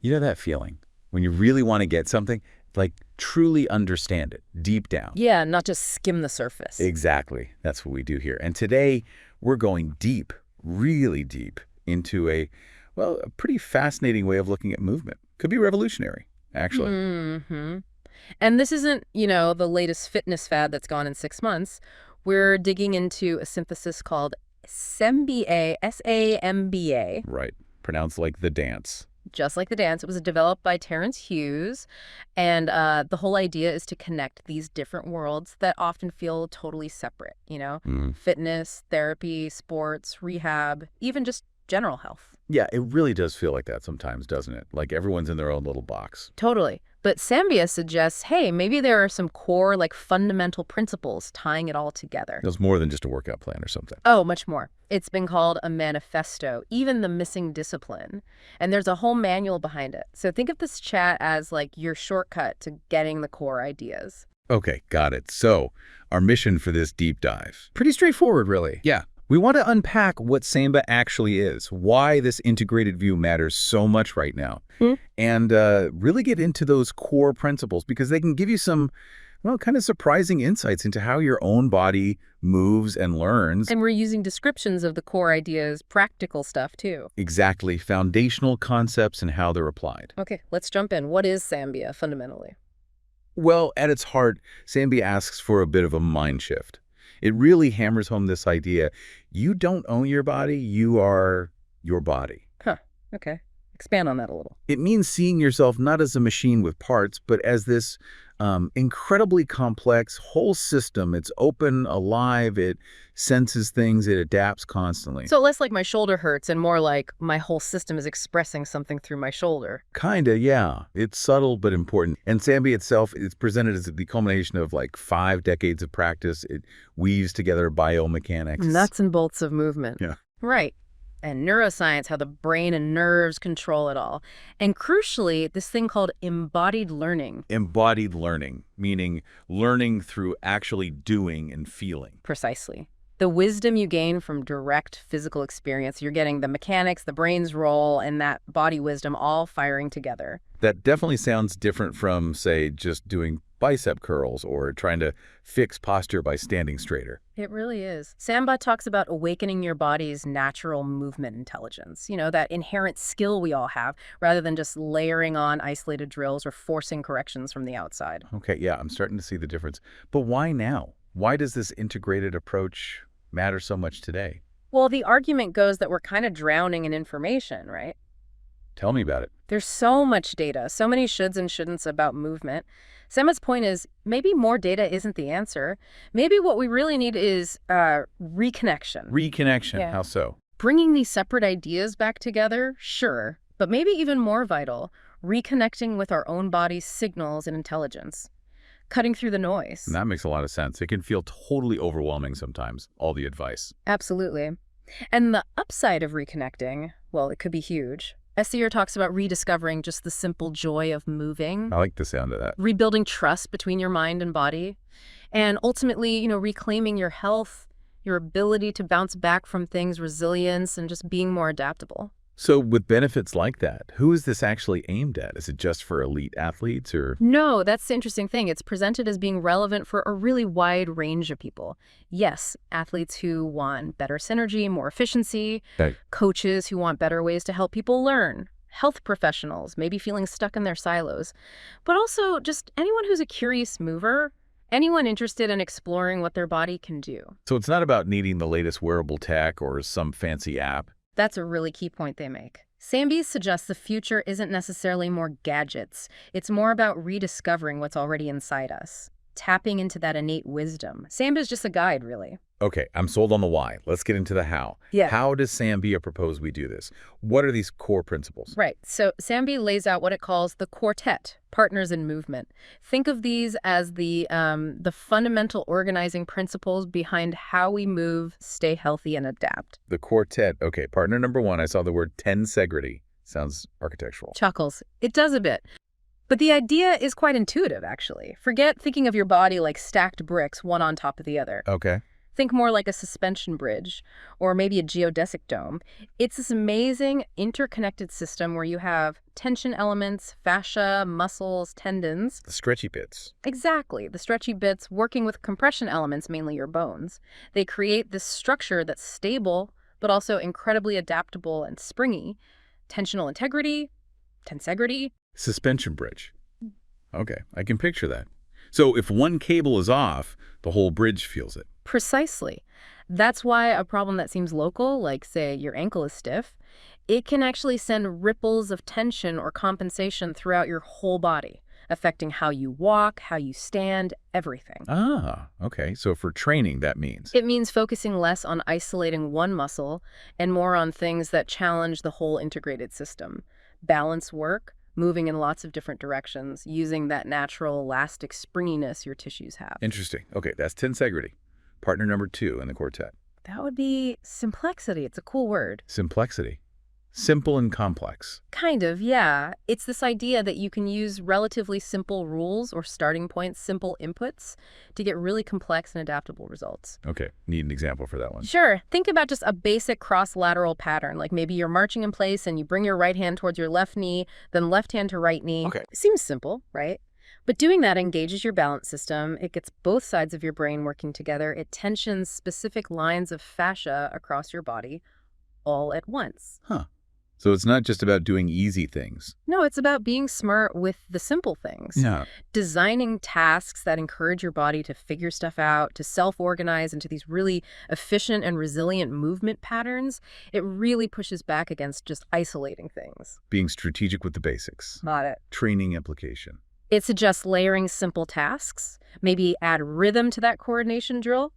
You know that feeling when you really want to get something, like truly understand it deep down. Yeah, not just skim the surface. Exactly. That's what we do here. And today we're going deep, really deep into a pretty fascinating way of looking at movement. Could be revolutionary, actually. Mm-hmm. And this isn't, the latest fitness fad that's gone in 6 months. We're digging into a synthesis called SAMBA, S-A-M-B-A. Right. Pronounced like the dance. Just like the dance. It was developed by Terence Hughes. And the whole idea is to connect these different worlds that often feel totally separate, Fitness, therapy, sports, rehab, even just general health. Yeah, it really does feel like that sometimes, doesn't it? Like everyone's in their own little box. Totally. But Sambia suggests, hey, maybe there are some core, fundamental principles tying it all together. It's more than just a workout plan or something. Oh, much more. It's been called a manifesto, even the missing discipline. And there's a whole manual behind it. So think of this chat as your shortcut to getting the core ideas. Okay, got it. So our mission for this deep dive. Pretty straightforward, really. Yeah. We want to unpack what Samba actually is, why this integrated view matters so much right now, and really get into those core principles because they can give you some, kind of surprising insights into how your own body moves and learns. And we're using descriptions of the core ideas, practical stuff, too. Exactly. Foundational concepts and how they're applied. Okay, let's jump in. What is Sambia, fundamentally? Well, at its heart, Sambia asks for a bit of a mind shift. It really hammers home this idea. You don't own your body, you are your body. Huh, okay. Expand on that a little. It means seeing yourself not as a machine with parts, but as this incredibly complex whole system. It's open, alive, it senses things, it adapts constantly. So less like my shoulder hurts and more like my whole system is expressing something through my shoulder. Kinda, yeah. It's subtle but important. And Sambia itself is presented as the culmination of 5 decades of practice. It weaves together biomechanics. Nuts and bolts of movement. Yeah. Right. And neuroscience, how the brain and nerves control it all. And crucially, this thing called embodied learning. Embodied learning, meaning learning through actually doing and feeling. Precisely. The wisdom you gain from direct physical experience, you're getting the mechanics, the brain's role, and that body wisdom all firing together. That definitely sounds different from, say, just doing bicep curls or trying to fix posture by standing straighter. It really is. Samba talks about awakening your body's natural movement intelligence, that inherent skill we all have, rather than just layering on isolated drills or forcing corrections from the outside. Okay, yeah, I'm starting to see the difference. But why now? Why does this integrated approach matter so much today? Well, the argument goes that we're kind of drowning in information, right? Tell me about it. There's so much data, so many shoulds and shouldn'ts about movement. Samba's point is maybe more data isn't the answer. Maybe what we really need is reconnection. Reconnection, Yeah. How so? Bringing these separate ideas back together, sure, but maybe even more vital, reconnecting with our own body's signals and intelligence. Cutting through the noise. And that makes a lot of sense. It can feel totally overwhelming sometimes, all the advice. Absolutely. And the upside of reconnecting, well, it could be huge. SCR talks about rediscovering just the simple joy of moving. I like the sound of that. Rebuilding trust between your mind and body. And ultimately, reclaiming your health, your ability to bounce back from things, resilience, and just being more adaptable. So with benefits like that, who is this actually aimed at? Is it just for elite athletes or? No, that's the interesting thing. It's presented as being relevant for a really wide range of people. Yes, athletes who want better synergy, more efficiency, Okay. coaches who want better ways to help people learn, health professionals, maybe feeling stuck in their silos, but also just anyone who's a curious mover, anyone interested in exploring what their body can do. So it's not about needing the latest wearable tech or some fancy app. That's a really key point they make. Sambia suggests the future isn't necessarily more gadgets. It's more about rediscovering what's already inside us, tapping into that innate wisdom. Sambia is just a guide, really. Okay, I'm sold on the why. Let's get into the how. Yeah. How does Sambia propose we do this? What are these core principles? Right. So Sambia lays out what it calls the quartet, partners in movement. Think of these as the fundamental organizing principles behind how we move, stay healthy, and adapt. The quartet. Okay, partner number 1, I saw the word tensegrity. Sounds architectural. Chuckles. It does a bit. But the idea is quite intuitive, actually. Forget thinking of your body like stacked bricks, one on top of the other. Okay. Think more like a suspension bridge or maybe a geodesic dome. It's this amazing interconnected system where you have tension elements, fascia, muscles, tendons. The stretchy bits. Exactly, the stretchy bits working with compression elements, mainly your bones. They create this structure that's stable, but also incredibly adaptable and springy. Tensional integrity, tensegrity. Suspension bridge. Okay, I can picture that. So if one cable is off, the whole bridge feels it. Precisely. That's why a problem that seems local, like, say, your ankle is stiff, it can actually send ripples of tension or compensation throughout your whole body, affecting how you walk, how you stand, everything. Ah, okay. So for training, that means. It means focusing less on isolating one muscle and more on things that challenge the whole integrated system. Balance work, moving in lots of different directions, using that natural elastic springiness your tissues have. Interesting. Okay, that's tensegrity. Partner number 2 in the quartet. That would be simplexity. It's a cool word. Simplexity. Simple and complex. Kind of, yeah. It's this idea that you can use relatively simple rules or starting points, simple inputs, to get really complex and adaptable results. Okay, need an example for that one. Sure. Think about just a basic cross-lateral pattern, like maybe you're marching in place and you bring your right hand towards your left knee, then left hand to right knee. Okay. Seems simple, right? But doing that engages your balance system. It gets both sides of your brain working together. It tensions specific lines of fascia across your body all at once. Huh. So it's not just about doing easy things. No, it's about being smart with the simple things. Yeah. Designing tasks that encourage your body to figure stuff out, to self-organize into these really efficient and resilient movement patterns. It really pushes back against just isolating things. Being strategic with the basics. Got it. Training implication. It suggests layering simple tasks, maybe add rhythm to that coordination drill,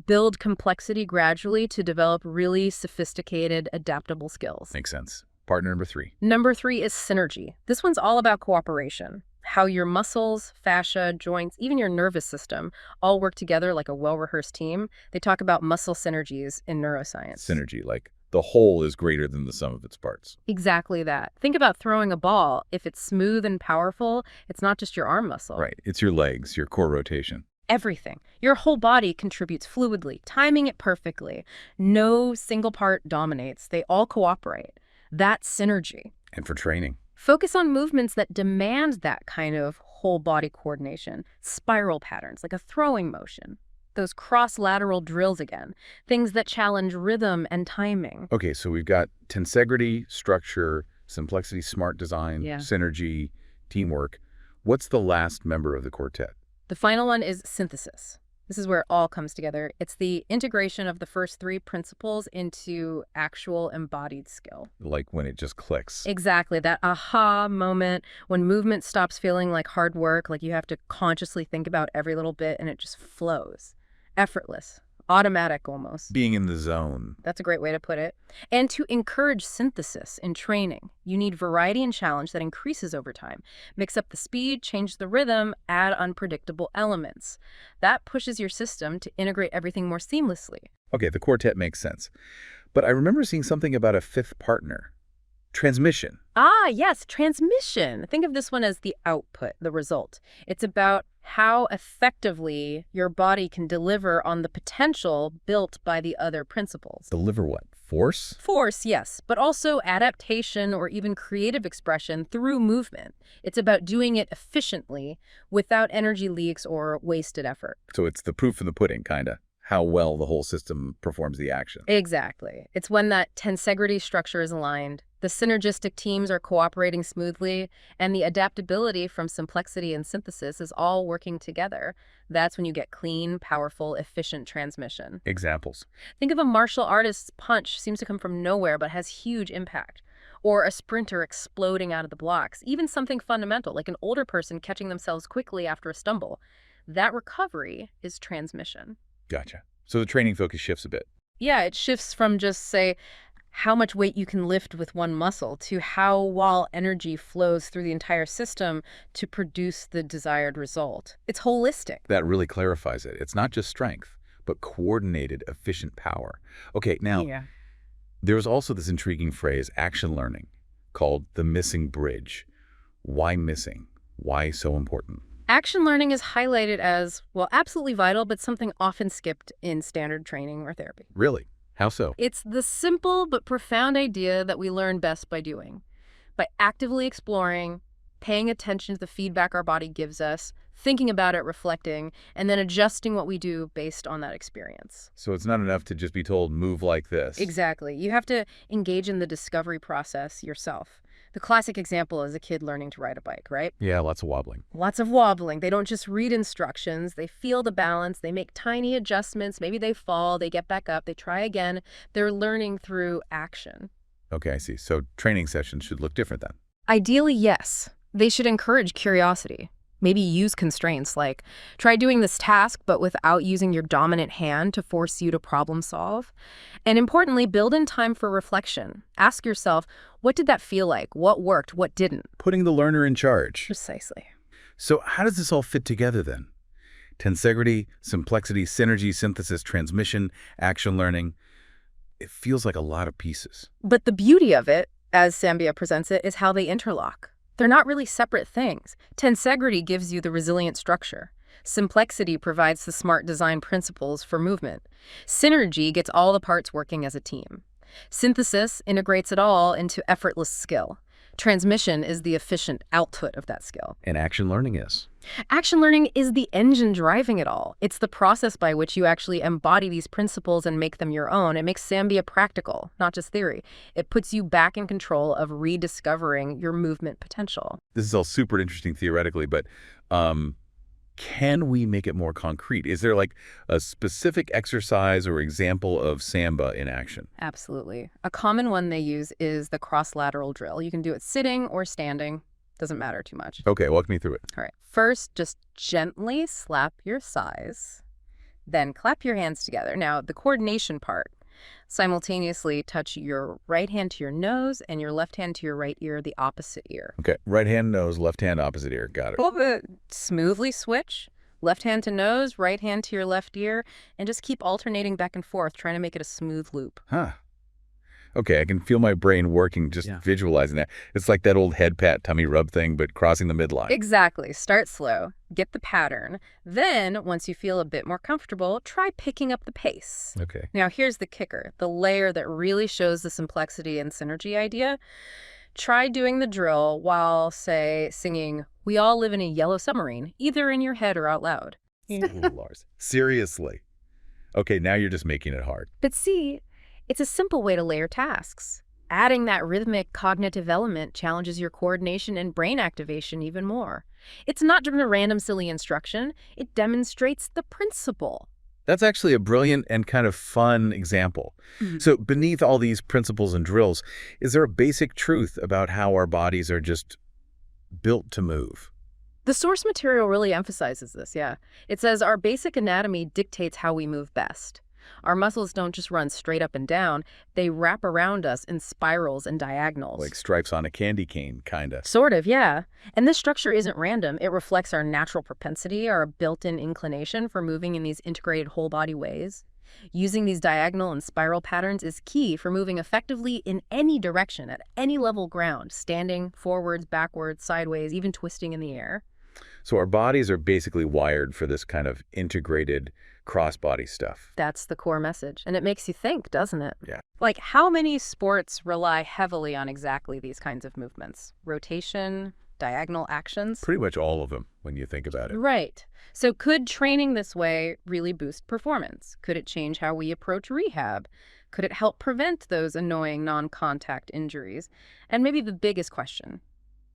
build complexity gradually to develop really sophisticated, adaptable skills. Makes sense. Partner number 3. Number 3 is synergy. This one's all about cooperation. How your muscles, fascia, joints, even your nervous system all work together like a well-rehearsed team. They talk about muscle synergies in neuroscience. Synergy, like the whole is greater than the sum of its parts. Exactly that. Think about throwing a ball. If it's smooth and powerful, it's not just your arm muscle. Right. It's your legs, your core rotation. Everything. Your whole body contributes fluidly, timing it perfectly. No single part dominates. They all cooperate. That's synergy. And for training. Focus on movements that demand that kind of whole body coordination. Spiral patterns, like a throwing motion. Those cross-lateral drills again. Things that challenge rhythm and timing. Okay, so we've got tensegrity, structure, simplexity, smart design, synergy, teamwork. What's the last member of the quartet? The final one is synthesis. This is where it all comes together. It's the integration of the first 3 principles into actual embodied skill. Like when it just clicks. Exactly, that aha moment when movement stops feeling like hard work, like you have to consciously think about every little bit and it just flows. Effortless, automatic almost. Being in the zone. That's a great way to put it. And to encourage synthesis in training, you need variety and challenge that increases over time. Mix up the speed, change the rhythm, add unpredictable elements. That pushes your system to integrate everything more seamlessly. Okay, the quartet makes sense. But I remember seeing something about a 5th partner. Transmission. Ah, yes, transmission. Think of this one as the output, the result. It's about how effectively your body can deliver on the potential built by the other principles. Deliver what? Force? Force, yes, but also adaptation or even creative expression through movement. It's about doing it efficiently without energy leaks or wasted effort. So it's the proof in the pudding, kind of. How well the whole system performs the action. Exactly. It's when that tensegrity structure is aligned, the synergistic teams are cooperating smoothly, and the adaptability from simplexity and synthesis is all working together. That's when you get clean, powerful, efficient transmission. Examples. Think of a martial artist's punch seems to come from nowhere but has huge impact. Or a sprinter exploding out of the blocks. Even something fundamental, like an older person catching themselves quickly after a stumble. That recovery is transmission. Gotcha. So the training focus shifts a bit. Yeah, it shifts from just, say, how much weight you can lift with one muscle to how well energy flows through the entire system to produce the desired result. It's holistic. That really clarifies it. It's not just strength, but coordinated, efficient power. Okay, now, there's also this intriguing phrase, action learning, called the missing bridge. Why missing? Why so important? Action learning is highlighted as, well, absolutely vital, but something often skipped in standard training or therapy. Really? How so? It's the simple but profound idea that we learn best by doing, by actively exploring, paying attention to the feedback our body gives us, thinking about it, reflecting, and then adjusting what we do based on that experience. So it's not enough to just be told, move like this. Exactly. You have to engage in the discovery process yourself. The classic example is a kid learning to ride a bike, right? Yeah, lots of wobbling. Lots of wobbling. They don't just read instructions. They feel the balance. They make tiny adjustments. Maybe they fall. They get back up. They try again. They're learning through action. Okay, I see. So training sessions should look different then. Ideally, yes. They should encourage curiosity. Maybe use constraints like try doing this task but without using your dominant hand to force you to problem solve. And importantly, build in time for reflection. Ask yourself, what did that feel like? What worked? What didn't? Putting the learner in charge. Precisely. So how does this all fit together then? Tensegrity, simplexity, synergy, synthesis, transmission, action learning. It feels like a lot of pieces. But the beauty of it, as Samba presents it, is how they interlock. They're not really separate things. Tensegrity gives you the resilient structure. Simplexity provides the smart design principles for movement. Synergy gets all the parts working as a team. Synthesis integrates it all into effortless skill. Transmission is the efficient output of that skill. And action learning is. Action learning is the engine driving it all. It's the process by which you actually embody these principles and make them your own. It makes Samba practical, not just theory. It puts you back in control of rediscovering your movement potential. This is all super interesting theoretically, but can we make it more concrete? Is there like a specific exercise or example of Samba in action? Absolutely. A common one they use is the cross-lateral drill. You can do it sitting or standing. Doesn't matter too much. Okay, walk me through it. All right. First, just gently slap your thighs. Then clap your hands together. Now, the coordination part. Simultaneously touch your right hand to your nose and your left hand to your right ear, the opposite ear. Okay, right hand nose, left hand opposite ear. Got it. Smoothly switch. Left hand to nose, right hand to your left ear, and just keep alternating back and forth, trying to make it a smooth loop. Huh. Okay, I can feel my brain working just visualizing that. It's like that old head pat, tummy rub thing, but crossing the midline. Exactly. Start slow. Get the pattern. Then, once you feel a bit more comfortable, try picking up the pace. Okay. Now, here's the kicker, the layer that really shows the simplexity and synergy idea. Try doing the drill while, say, singing, "We All Live in a Yellow Submarine," either in your head or out loud. Ooh, Lars. Seriously. Okay, now you're just making it hard. But see, it's a simple way to layer tasks. Adding that rhythmic cognitive element challenges your coordination and brain activation even more. It's not just a random silly instruction, it demonstrates the principle. That's actually a brilliant and kind of fun example. So beneath all these principles and drills, is there a basic truth about how our bodies are just built to move? The source material really emphasizes this, yeah. It says our basic anatomy dictates how we move best. Our muscles don't just run straight up and down, they wrap around us in spirals and diagonals. Like stripes on a candy cane, kinda. Sort of, yeah. And this structure isn't random. It reflects our natural propensity, our built-in inclination for moving in these integrated whole-body ways. Using these diagonal and spiral patterns is key for moving effectively in any direction, at any level ground, standing, forwards, backwards, sideways, even twisting in the air. So our bodies are basically wired for this kind of integrated cross-body stuff. That's the core message. And it makes you think, doesn't it? Yeah. Like, how many sports rely heavily on exactly these kinds of movements? Rotation, diagonal actions? Pretty much all of them, when you think about it. Right. So could training this way really boost performance? Could it change how we approach rehab? Could it help prevent those annoying non-contact injuries? And maybe the biggest question,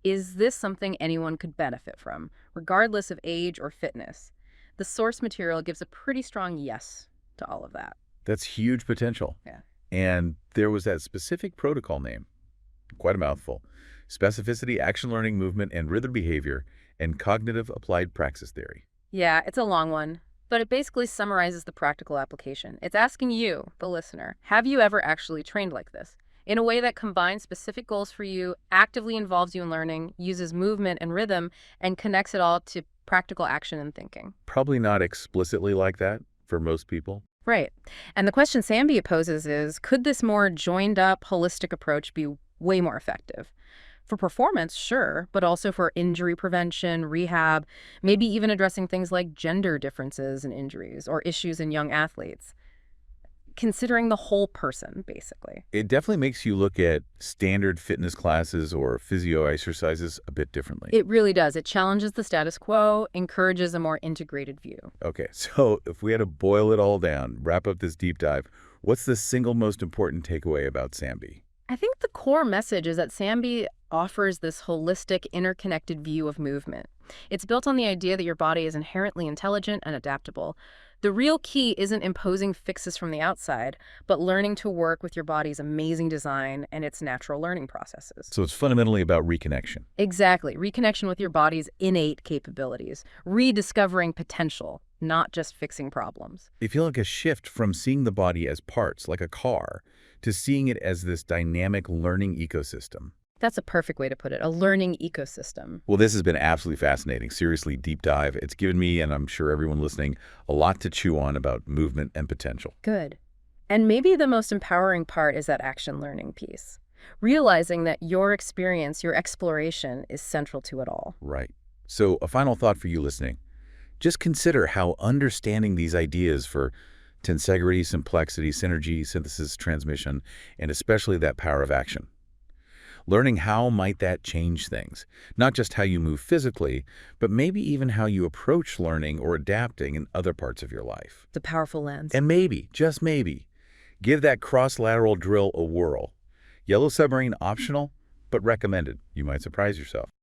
is this something anyone could benefit from, regardless of age or fitness? The source material gives a pretty strong yes to all of that. That's huge potential. Yeah. And there was that specific protocol name, quite a mouthful. Specificity, action learning, movement, and rhythm behavior, and cognitive applied praxis theory. Yeah, it's a long one, but it basically summarizes the practical application. It's asking you, the listener, have you ever actually trained like this? In a way that combines specific goals for you, actively involves you in learning, uses movement and rhythm, and connects it all to practical action and thinking. Probably not explicitly like that for most people. Right. And the question Samba poses is, could this more joined up, holistic approach be way more effective? For performance, sure, but also for injury prevention, rehab, maybe even addressing things like gender differences in injuries or issues in young athletes. Considering the whole person, basically. It definitely makes you look at standard fitness classes or physio exercises a bit differently. It really does. It challenges the status quo, encourages a more integrated view. Okay, so if we had to boil it all down, wrap up this deep dive, what's the single most important takeaway about Sambi? I think the core message is that Sambi offers this holistic, interconnected view of movement. It's built on the idea that your body is inherently intelligent and adaptable. The real key isn't imposing fixes from the outside, but learning to work with your body's amazing design and its natural learning processes. So it's fundamentally about reconnection. Exactly. Reconnection with your body's innate capabilities, rediscovering potential, not just fixing problems. I feel like a shift from seeing the body as parts, like a car, to seeing it as this dynamic learning ecosystem. That's a perfect way to put it, a learning ecosystem. Well, this has been absolutely fascinating. Seriously, deep dive. It's given me, and I'm sure everyone listening, a lot to chew on about movement and potential. Good. And maybe the most empowering part is that action learning piece. Realizing that your experience, your exploration is central to it all. Right. So a final thought for you listening. Just consider how understanding these ideas for tensegrity, complexity, synergy, synthesis, transmission, and especially that power of action. Learning how might that change things, not just how you move physically, but maybe even how you approach learning or adapting in other parts of your life. It's a powerful lens. And maybe, just maybe, give that cross-lateral drill a whirl. Yellow Submarine optional, but recommended. You might surprise yourself.